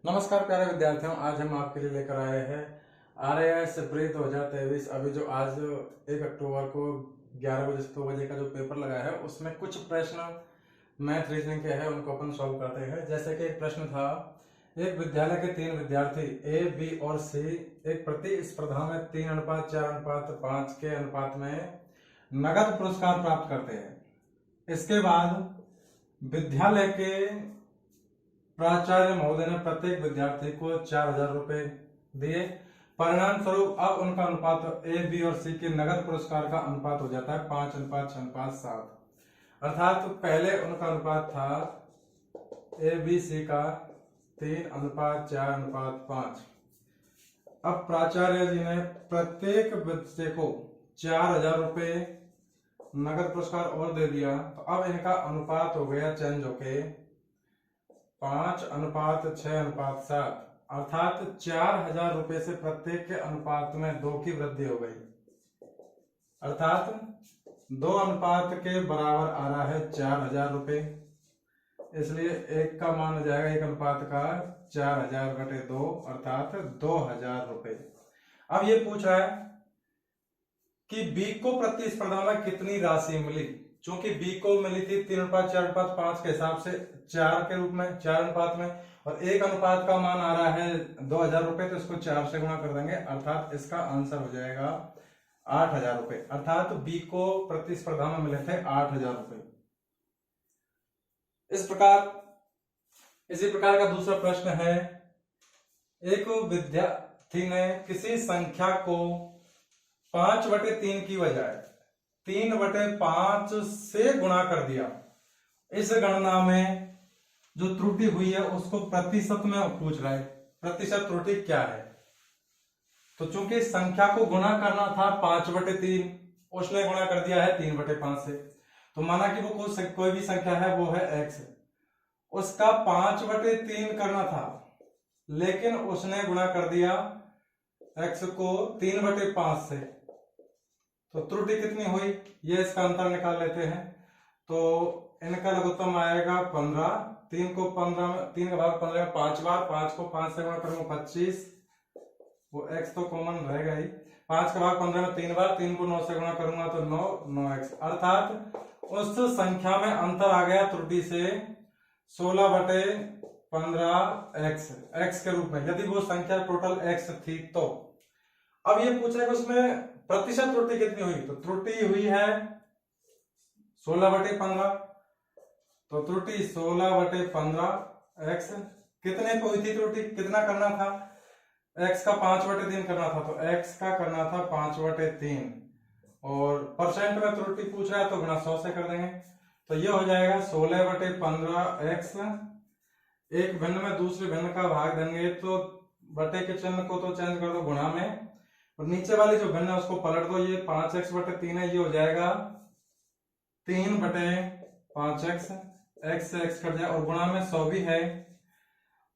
नमस्कार प्यारे विद्यार्थियों, आज हम आपके लिए लेकर आए हैं RAS प्री 2023। अभी जो आज 1 अक्टूबर को 11 बजे से 2 बजे का जो पेपर लगा है उसमें कुछ प्रश्न मैथ रीजनिंग के हैं, उनको अपन सॉल्व करते हैं। जैसे कि एक प्रश्न था, एक विद्यालय के 3 विद्यार्थी A, B और C एक प्रतिस्पर्धा में 3:4:5 के अनुपात में नगद पुरस्कार प्राप्त करते हैं। इसके बाद विद्यालय के प्राचार्य महोदय ने प्रत्येक विद्यार्थी को 4,000 रुपए दिए। परिणाम स्वरूप अब उनका अनुपात A, B और C के नगद पुरस्कार का अनुपात हो जाता है 5:6:7। अर्थात पहले उनका अनुपात था A, B, C का 3:4:5। अब प्राचार्य जी ने प्रत्येक बच्चे को 4,000 रुपए नगद पुरस्कार और दे दिया, तो अब इनका अनुपात हो गया चेंज होके 5:6:7। अर्थात 4,000 रुपए से प्रत्येक के अनुपात में 2 की वृद्धि हो गई। अर्थात 2 अनुपात के बराबर आ रहा है 4,000 रुपए, इसलिए एक का मान हो जाएगा एक अनुपात का 4,000/2 अर्थात 2,000 रुपए। अब ये पूछ रहा है कि बी को प्रतिस्पर्धा में कितनी राशि मिली। चूंकि बी को मिली थी 3:4:5 के हिसाब से 4 के रूप में, 4 अनुपात में, और एक अनुपात का मान आ रहा है 2,000 रुपए, तो इसको 4 से गुणा कर देंगे। अर्थात इसका आंसर हो जाएगा 8,000 रुपए। अर्थात बी को प्रतिस्पर्धा में मिले थे 8,000 रुपए। इसी प्रकार का दूसरा प्रश्न है, एक विद्यार्थी ने किसी संख्या को 5/3 की बजाय 3/5 से गुणा कर दिया। इस गणना में जो त्रुटि हुई है उसको प्रतिशत में पूछ रहा है। प्रतिशत त्रुटि क्या है? तो चूंकि संख्या को गुणा करना था 5/3, उसने गुणा कर दिया है 3/5 से, तो माना कि वो कोई भी संख्या है, वो है x, उसका 5/3 करना था, लेकिन उसने गुणा कर दिया x को 3/5 से, तो त्रुटि कितनी हुई, ये इसका अंतर निकाल लेते हैं। तो इनका लघुत्तम आएगा 15। 3 को 15 में 3 का भाग 15 में 5 बार, 5 को 5 से गुणा करूंगा 25, वो x तो कॉमन रहेगा ही। 5 का भाग 15 में 3 बार, 3 को 9 से गुणा करूंगा तो 9x। अर्थात उस संख्या में अंतर आ गया त्रुटि से 16/15 x के रूप में, यदि वो संख्या टोटल x थी तो। अब ये पूछ रहा है कि उसमें प्रतिशत त्रुटि कितनी हुई, तो त्रुटि हुई है 16/15, तो त्रुटि 16/15 x। कितने पे हुई थी त्रुटि, कितना करना था, x का 5/3 करना था, तो x का करना था 5/3, और परसेंट में त्रुटि पूछ रहा है तो गुणा 100 से कर देंगे, तो ये हो जाएगा 16/15x। एक भिन्न में दूसरे भिन्न का भाग देंगे तो बटे के चिन्ह को तो चेंज कर दो गुणा में, और नीचे वाली जो भिन्न है उसको पलट दो। ये 5x/3 है, ये हो जाएगा 3/5x। x से x कट जाए और गुणा में 100 भी है,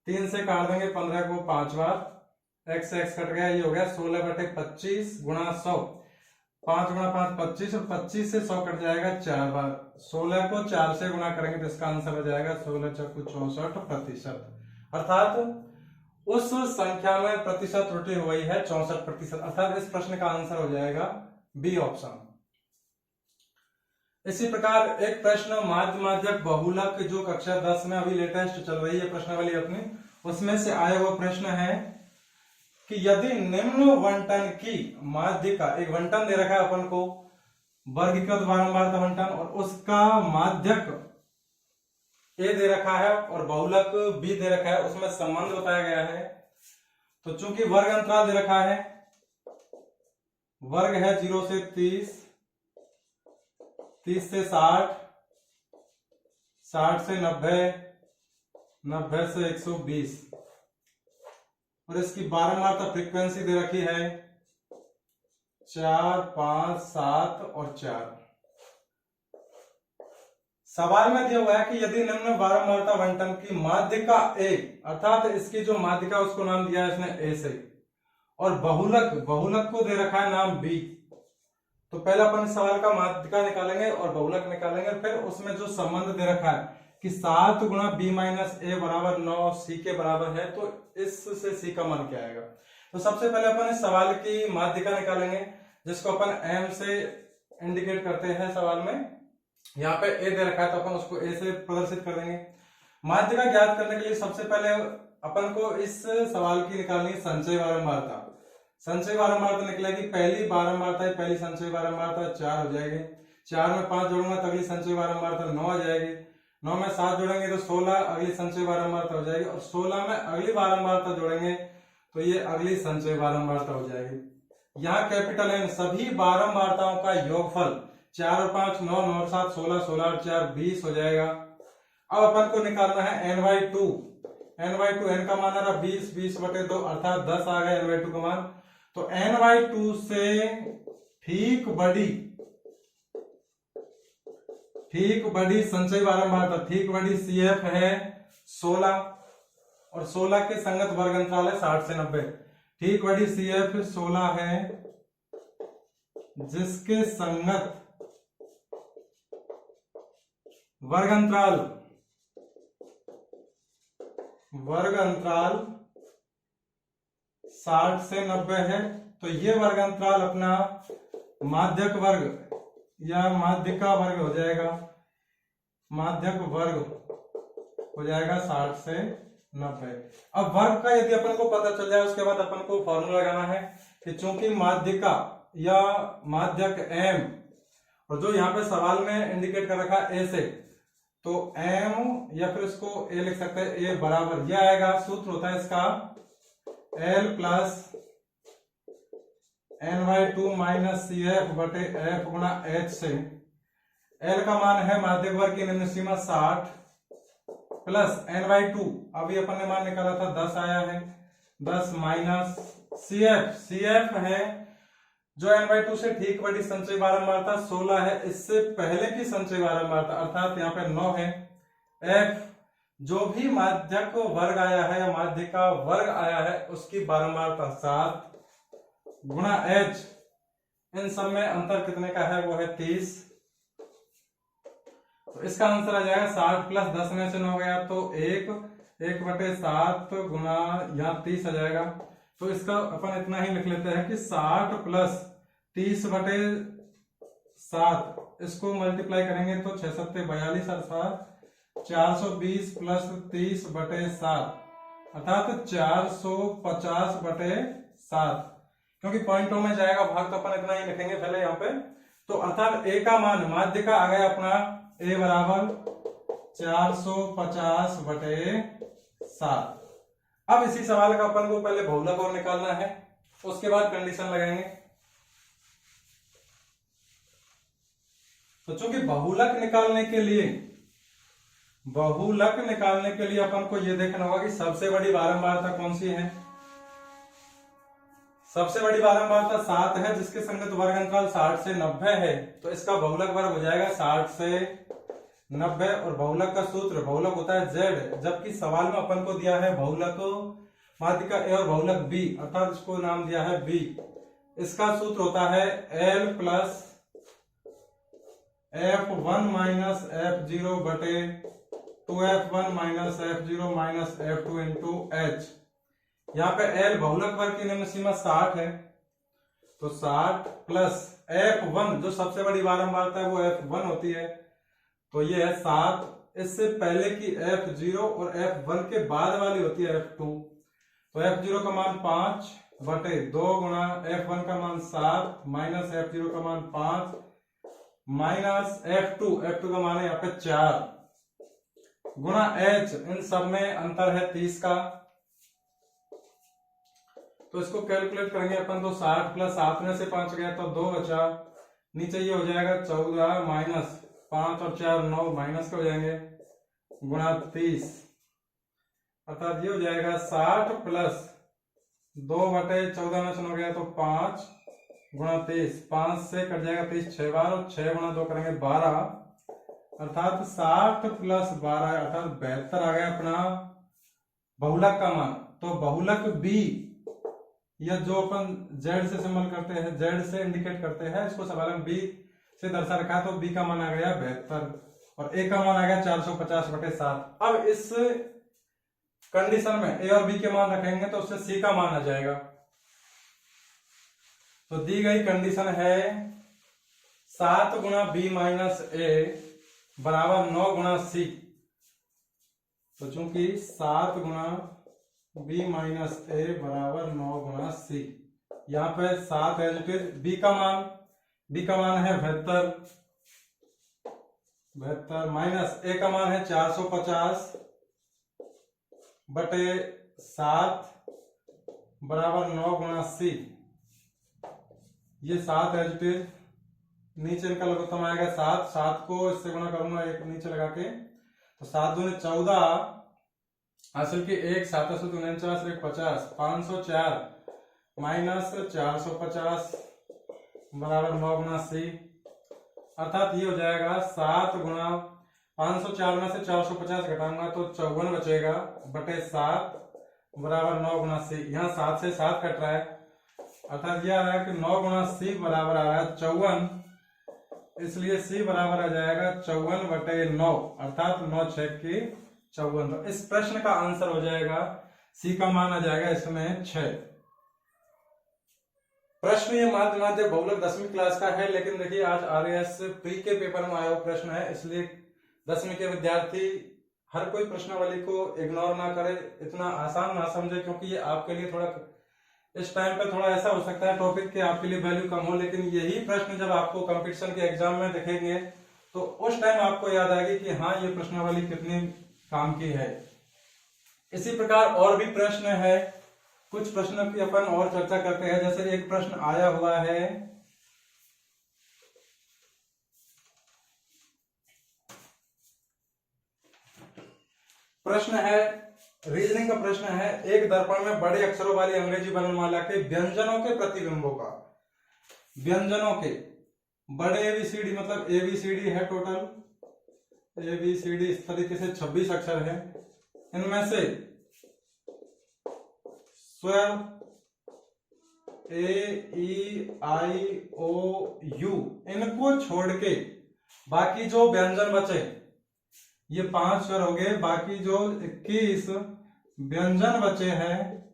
3 से काट देंगे 15 को 5 बार, x से x कट गया, ये हो गया 16/25 गुणा 100। 5 गुणा 5 25, और 25 से 100 कट जाएगा 4 बार। 16 को 4 से गुणा करेंगे तो इसका आंसर हो जाएगा 16×4=64%। अर्थात उस संख्या में प्रतिशत त्रुटि हुई है 64%। अर्थात इस प्रश्न का आंसर हो जाएगा बी ऑप्शन। इसी प्रकार एक प्रश्न माध्यक बहुलक जो कक्षा 10 में अभी लेटेस्ट चल रही है प्रश्नावली अपनी, उसमें से आया हुआ प्रश्न है कि यदि निम्न वंटन की माध्यिका, एक वंटन दे रखा है अपन को, वर्गीकृत बारंबारता वंटन, और उसका माध्यक ए दे रखा है और बहुलक बी दे रखा है, उसमें संबंध बताया गया है। तो चूंकि वर्ग अंतराल दे रखा है, वर्ग है 0 से 30, 30 से 60, 60 से 90, 90 से 120, और इसकी बारंबारता फ्रीक्वेंसी दे रखी है 4, 5, 7 और 4। सवाल में दिया हुआ है कि यदि निम्न बारंबारता बंटन की माध्यिका ए, अर्थात इसकी जो माध्यिका उसको नाम दिया है इसने ए से, और बहुलक को दे रखा है नाम बी, तो पहले अपन सवाल का माध्यिका निकालेंगे और बहुलक निकालेंगे, फिर उसमें जो संबंध दे रखा है कि 7 गुणा b माइनस ए बराबर 9 सी के बराबर है, तो इससे सी का मान क्या आएगा। तो सबसे पहले अपन इस सवाल की माध्यिका निकालेंगे, जिसको अपन m से इंडिकेट करते हैं सवाल में। यहाँ पे a दे रखा है तो अपन उसको a से प्रदर्शित कर देंगे। माध्यिका ज्ञात करने के लिए सबसे पहले अपन को इस सवाल की निकालनी संचय बारंबारता। संचय बारंबारता निकलेगी, पहली बारंबारता है, पहली संचय बारंबारता 4 हो जाएगी। 4 में 5 जोड़ूंगा तो अगली संचय बारंबारता 9 आ जाएगी। 9 में 7 जोड़ेंगे तो 16 अगली संचय बारंबारता हो जाएगी, और 16 में अगली बारंबारता जोड़ेंगे तो ये अगली संचय बारंबारता हो जाएगी। यहाँ कैपिटल N सभी बारंबारताओं का योगफल, 4 और 5 9, 9 और 7 16, 16 और 4 20 हो जाएगा। अब अपन को निकालना है n/2। n/2 n का मान आ रहा 20, 20/2 अर्थात 10 आ गया n/2 का मान। तो n/2 से ठीक बड़ी संचय बारंबारता, ठीक बड़ी CF है 16, और 16 के संगत वर्ग अंतराल है 60 से 90। ठीक बड़ी CF 16 है जिसके संगत वर्ग अंतराल 60 से 90 है। तो ये वर्ग अंतराल अपना माध्यक वर्ग या माध्यिका वर्ग हो जाएगा, माध्यक वर्ग हो जाएगा 60 से 90। अब वर्ग का यदि अपन को पता चल जाए, उसके बाद अपन को फॉर्मूला लगाना है कि चूंकि माध्यिका या माध्यक m, और जो यहाँ पे सवाल में इंडिकेट कर रखा है a से, तो m या फिर इसको a लिख सकते हैं, a बराबर यह आएगा। सूत्र होता है इसका l plus n/2 minus CF बटे f गुणा h से। l का मान है माध्यक वर्ग की निम्न सीमा 60 प्लस n/2, अभी अपन ने मान निकाला था 10 आया है, 10 माइनस CF है जो n/2 से ठीक बड़ी संचय बारंबारता 16 है, इससे पहले की संचय बारंबारता अर्थात यहाँ पे 9 है। f जो भी माध्यक वर्ग आया है या माध्यिका वर्ग आया है उसकी बारंबारता 7 गुणा h, इन सब में अंतर कितने का है, वो है 30। तो इसका आंसर आ जाएगा 60 प्लस 10 में से 9 गया तो 1/7 गुना यहाँ 30 आ जाएगा। तो इसका अपन इतना ही लिख लेते हैं कि 60 प्लस 30/7, इसको मल्टीप्लाई करेंगे तो 6 7 42 और 7 420 प्लस 30/7 अर्थात 450/7, क्योंकि पॉइंटों में जाएगा भाग तो अपन इतना ही लिखेंगे पहले यहाँ पे। तो अर्थात a का मान माध्यिका आ गया अपना a बराबर 450/7। अब इसी सवाल का अपन को पहले बहुलक और निकालना है, उसके बाद कंडीशन लगाएंगे। तो चूंकि बहुलक निकालने के लिए अपन को यह देखना होगा कि सबसे बड़ी बारंबारता कौन सी है। सबसे बड़ी बारंबारता 7 है जिसके संगत वर्ग अंतराल 60 से 90 है, तो इसका बहुलक वर्ग हो जाएगा 60 से 90। और बहुलक का सूत्र, बहुलक होता है z, जबकि सवाल में अपन को दिया है बहुलक माध्यिका a और बहुलक b, अर्थात इसको नाम दिया है b। इसका सूत्र होता है l plus f1 minus f0 बटे 2f1 minus f0 minus f2 into h। यहाँ पे l बहुलक वर्ग की निम्न सीमा 60 है, तो 60 प्लस f1 जो सबसे बड़ी बारंबारता है वो f1 होती है, तो ये है 7। इससे पहले की f0 और f1 के बाद वाली होती है f2, तो f0 का मान 5/2 गुणा f1 का मान 7 माइनस f0 का मान 5 माइनस f2 का मान है यहाँ पे 4 गुणा h, इन सब में अंतर है 30 का। तो इसको कैलकुलेट करेंगे अपन तो 60 प्लस 7 में से 5 गया तो 2 बचा, नीचे ये हो जाएगा 14 माइनस 5 और 4 9 माइनस के हो जाएंगे गुणा 30, अर्थात ये हो जाएगा 60 प्लस 2/14 में से 9 गया तो 5 गुणा 30, 5 से कट जाएगा 30 6 बार, और 6 गुणा 2 करेंगे 12, अर्थात 60 प्लस 12 अर्थात 72 आ गया अपना बहुलक का मान। तो बहुलक b, या जो अपन z से सिंबल करते हैं, z से इंडिकेट करते हैं, इसको सवाल में b से दर्शा रखा है, तो b का मान आ गया 72। और ए का मान आ गया 450/7। अब इस कंडीशन में ए और बी के मान रखेंगे तो उससे सी का मान आ जाएगा। तो दी गई कंडीशन है 7 गुणा बी माइनस ए बराबर 9 गुणा सी। तो चूंकि 7 गुणा बी माइनस ए बराबर 9 गुणा सी, यहाँ पे 7 है जो बी का मान है 72 माइनस ए का मान है 450/7 बराबर 9 गुणा सी। ये 7 है जो नीचे इनका लघुत्तम आएगा 7 को इससे गुणा करूंगा एक नीचे लगा के, तो 7 दूनी 14 हासिल की 1 7 49 1 50 504 माइनस 450 बराबर 9 गुणा सी। अर्थात ये हो जाएगा 7 गुणा 504 में से 450 घटाऊंगा तो 54 बचेगा बटे 7 बराबर 9 गुणा सी। यहाँ 7 से 7 कट रहा है, अर्थात यह आ रहा है कि 9 गुणा सी बराबर आ रहा है 54, इसलिए सी बराबर आ जाएगा 54/9 अर्थात 9 6 की 54। तो इस प्रश्न का आंसर हो जाएगा सी का मान आ जाएगा इसमें 6। प्रश्न ये माध्य बहुलक 10वीं क्लास का है, लेकिन देखिए आज आरएएस प्री के पेपर में आया हुआ प्रश्न है, इसलिए 10वीं के विद्यार्थी हर कोई प्रश्नावली को इग्नोर ना करे, इतना आसान ना समझे, क्योंकि ये आपके लिए थोड़ा इस टाइम पे थोड़ा ऐसा हो सकता है टॉपिक के आपके लिए वैल्यू कम हो, लेकिन यही प्रश्न जब आपको कंपटीशन के एग्जाम में दिखेंगे तो उस टाइम आपको याद आएगी कि हाँ ये प्रश्नावली कितनी काम की है। इसी प्रकार और भी प्रश्न है, कुछ प्रश्नों की अपन और चर्चा करते हैं। जैसे एक प्रश्न आया हुआ है, प्रश्न है रीजनिंग का प्रश्न है, एक दर्पण में बड़े अक्षरों वाली अंग्रेजी वर्णमाला के व्यंजनों के प्रतिबिंबों का, व्यंजनों के बड़े एबीसीडी मतलब एबीसीडी है, टोटल एबीसीडी इस तरीके से 26 अक्षर है, इनमें से स्वर ए ई आई ओ यू इनको छोड़ के बाकी जो व्यंजन बचे, ये 5 स्वर हो गए, बाकी जो 21 व्यंजन बचे हैं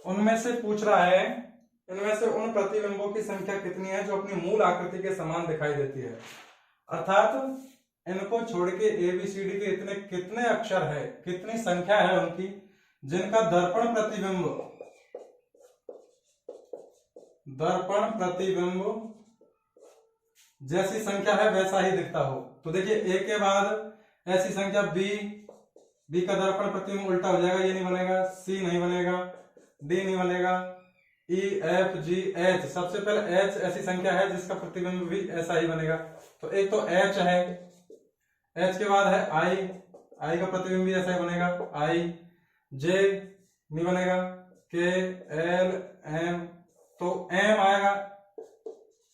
उनमें से पूछ रहा है, इनमें से उन प्रतिबिंबों की संख्या कितनी है जो अपनी मूल आकृति के समान दिखाई देती है। अर्थात इनको छोड़ के एबीसीडी के इतने कितने अक्षर है, कितनी संख्या है उनकी जिनका दर्पण प्रतिबिंब जैसी संख्या है वैसा ही दिखता हो। तो देखिए ए के बाद ऐसी संख्या बी का दर्पण प्रतिबिंब उल्टा हो जाएगा, ये नहीं बनेगा, सी नहीं बनेगा, डी नहीं बनेगा, ई एफ जी एच, सबसे पहले एच ऐसी संख्या है जिसका प्रतिबिंब भी ऐसा ही बनेगा। तो एक तो एच है, एच के बाद है आई का प्रतिबिंब भी ऐसा ही बनेगा, आई जे नहीं बनेगा, के एल एम, तो एम आएगा,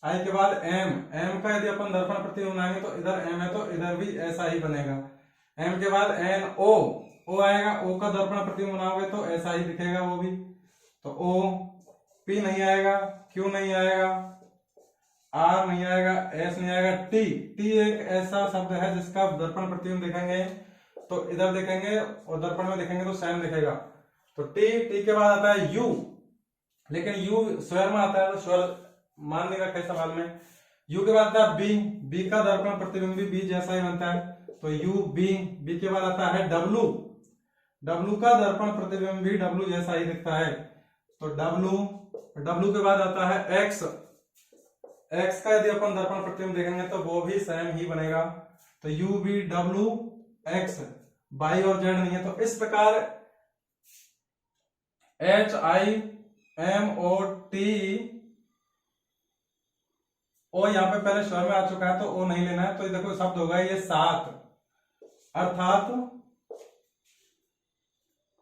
आई के बाद एम का यदि अपन दर्पण प्रतिबिंब बनाएंगे तो इधर एम है तो इधर भी ऐसा ही बनेगा, एम के बाद एन ओ आएगा, ओ का दर्पण प्रतिबिंब बनाओगे तो ऐसा ही दिखेगा वो भी, तो ओ, पी नहीं आएगा, क्यू नहीं आएगा, आर नहीं आएगा, एस नहीं आएगा, टी एक ऐसा शब्द है जिसका दर्पण प्रतिबिंब देखेंगे तो इधर देखेंगे और दर्पण में देखेंगे तो सेम दिखेगा, तो टी के बाद आता है यू, लेकिन यू स्वर में आता है तो स्वर मान नहीं रखा सवाल में। यू के बाद आता है बी का दर्पण प्रतिबिंब भी बी जैसा ही बनता है, तो यू बी के बाद आता है डब्लू का दर्पण प्रतिबिंब भी डब्लू जैसा ही दिखता है, तो डब्लू के बाद आता है एक्स का यदि अपन दर्पण प्रतिबिंब देखेंगे तो वो भी सेम ही बनेगा, तो U B W X, Y और जेड नहीं है। तो इस प्रकार H I M O T, O यहाँ पे पहले स्वर में आ चुका है तो ओ नहीं लेना है, तो देखो शब्द होगा ये 7, अर्थात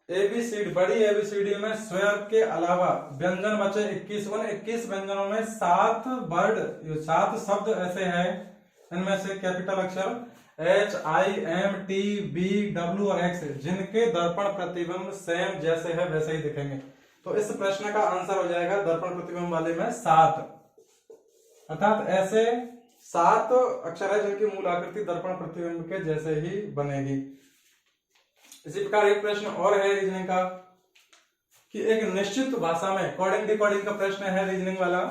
एबीसीडी बड़ी एबीसीडी में स्वर के अलावा व्यंजन बचे 21 व्यंजनों में 7 शब्द ऐसे हैं, इनमें से कैपिटल अक्षर H I M T B W और एक्स जिनके दर्पण प्रतिबिंब सेम जैसे है वैसे ही दिखेंगे। तो इस प्रश्न का आंसर हो जाएगा दर्पण प्रतिबिंब वाले में 7, अर्थात ऐसे 7 अक्षर है जिनकी मूल आकृति दर्पण प्रतिबिंब के जैसे ही बनेगी। इसी प्रकार एक प्रश्न और है रीजनिंग का कि एक निश्चित भाषा में, कोडिंग डिकोडिंग का प्रश्न है रीजनिंग वाला,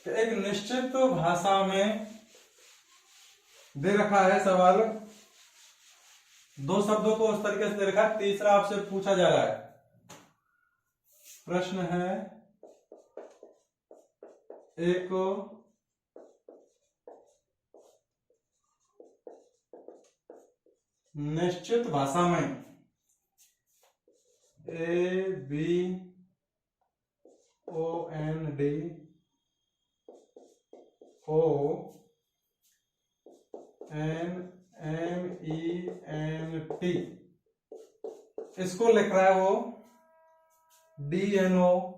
कि एक निश्चित भाषा में दे रखा है सवाल, 2 शब्दों को उस तरीके से दे रखा है, तीसरा आपसे पूछा जा रहा है। प्रश्न है एक निश्चित भाषा में ABONDONMENT, इसको लिख रहा है वो DNOBAOTNEMN।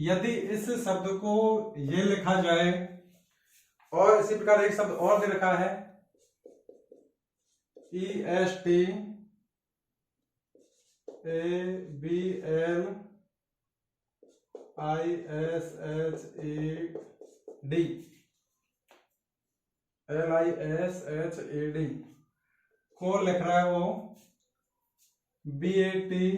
यदि इस शब्द को ये लिखा जाए, और इसी प्रकार एक शब्द और दे रखा है ESTABLISHAD को लिख रहा है वो BATSELDEHSI।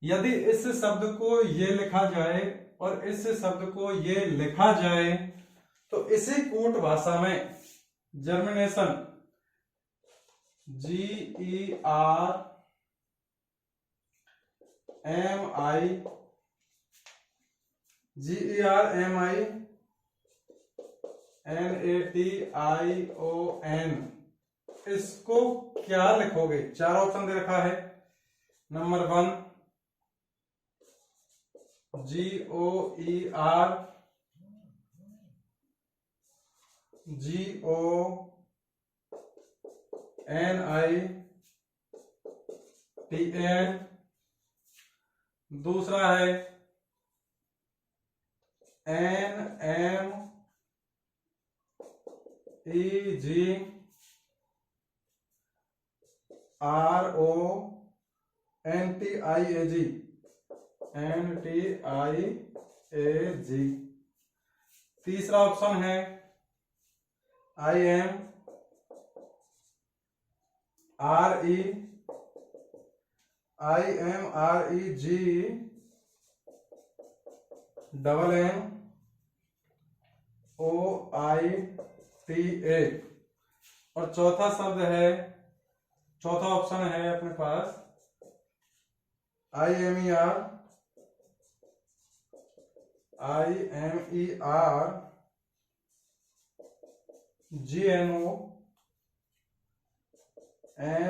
यदि इस शब्द को ये लिखा जाए और इस शब्द को ये लिखा जाए तो इसी कूट भाषा में जर्मिनेशन GERMINATION, इसको क्या लिखोगे? 4 ऑप्शन दे रखा है। नंबर 1 GOERGONITN, दूसरा है NTIAG, तीसरा ऑप्शन है IMREGNNOITA, और चौथा शब्द है, चौथा ऑप्शन है अपने पास IMERGNO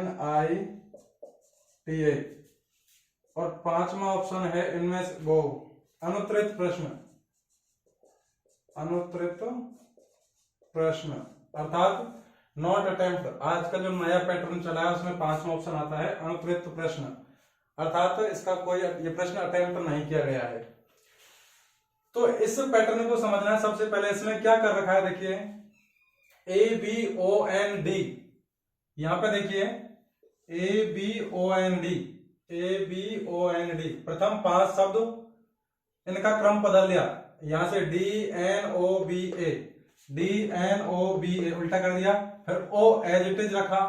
NITA, और 5वां ऑप्शन है इनमें से वो अनुत्तरित प्रश्न अर्थात नॉट अटेम्प्ट। आज का जो नया पैटर्न चला है उसमें 5वां ऑप्शन आता है अनुत्तरित प्रश्न, अर्थात इसका कोई ये प्रश्न अटेम्प्ट नहीं किया गया है। तो इस पैटर्न को समझना है। सबसे पहले इसमें क्या कर रखा है, देखिए ABOND, यहां पे देखिए ABOND, प्रथम 5 शब्द इनका क्रम बदल दिया, यहां से DNOBA उल्टा कर दिया, फिर O एज इट इज रखा,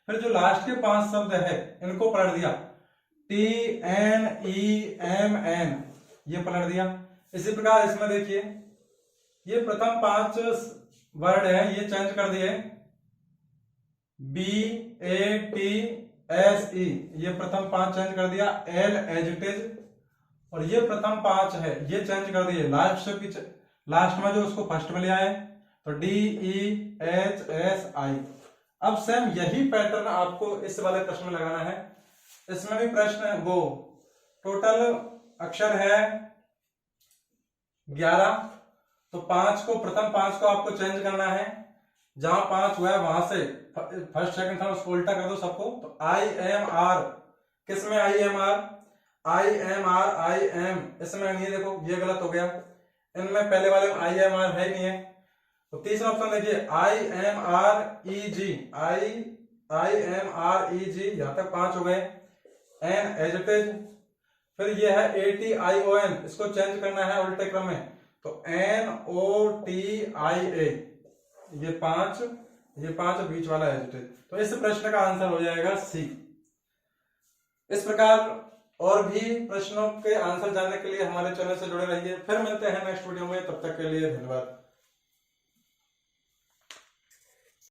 फिर जो लास्ट के 5 शब्द है इनको पलट दिया, TNEMN, ये पलट दिया। इसी प्रकार इसमें देखिए ये प्रथम 5 वर्ड है ये चेंज कर दिए, BATSE, ये प्रथम 5 चेंज कर दिया, L एज इट इज, और ये प्रथम 5 है ये चेंज कर दिए, लास्ट में जो उसको फर्स्ट में ले आए तो DEHSI। अब सेम यही पैटर्न आपको इस वाले प्रश्न में लगाना है। इसमें भी प्रश्न वो टोटल अक्षर है 11। तो 5 को, प्रथम 5 को आपको चेंज करना है, जहां 5 हुआ है वहां से फर्स्ट सेकंड थर्ड उसको उल्टा कर दो सबको। तो आई एम आर, किसमें I M R, I M R, I M, इसमें नहीं, देखो ये गलत हो गया, इनमें पहले वाले में आई एम आर है नहीं है। तो तीसरा ऑप्शन देखिए, I M R E G, I M R E G, यहां तक 5 हो गए। एन एज इट इज, फिर ये है A T I O N, इसको चेंज करना है उल्टे क्रम में, तो एन ओ टी आई ए, ये 5, ये 5 बीच वाला एज इट इज। तो इस प्रश्न का आंसर हो जाएगा सी। इस प्रकार और भी प्रश्नों के आंसर जानने के लिए हमारे चैनल से जुड़े रहिए। फिर मिलते हैं नेक्स्ट वीडियो में, तब तक के लिए धन्यवाद।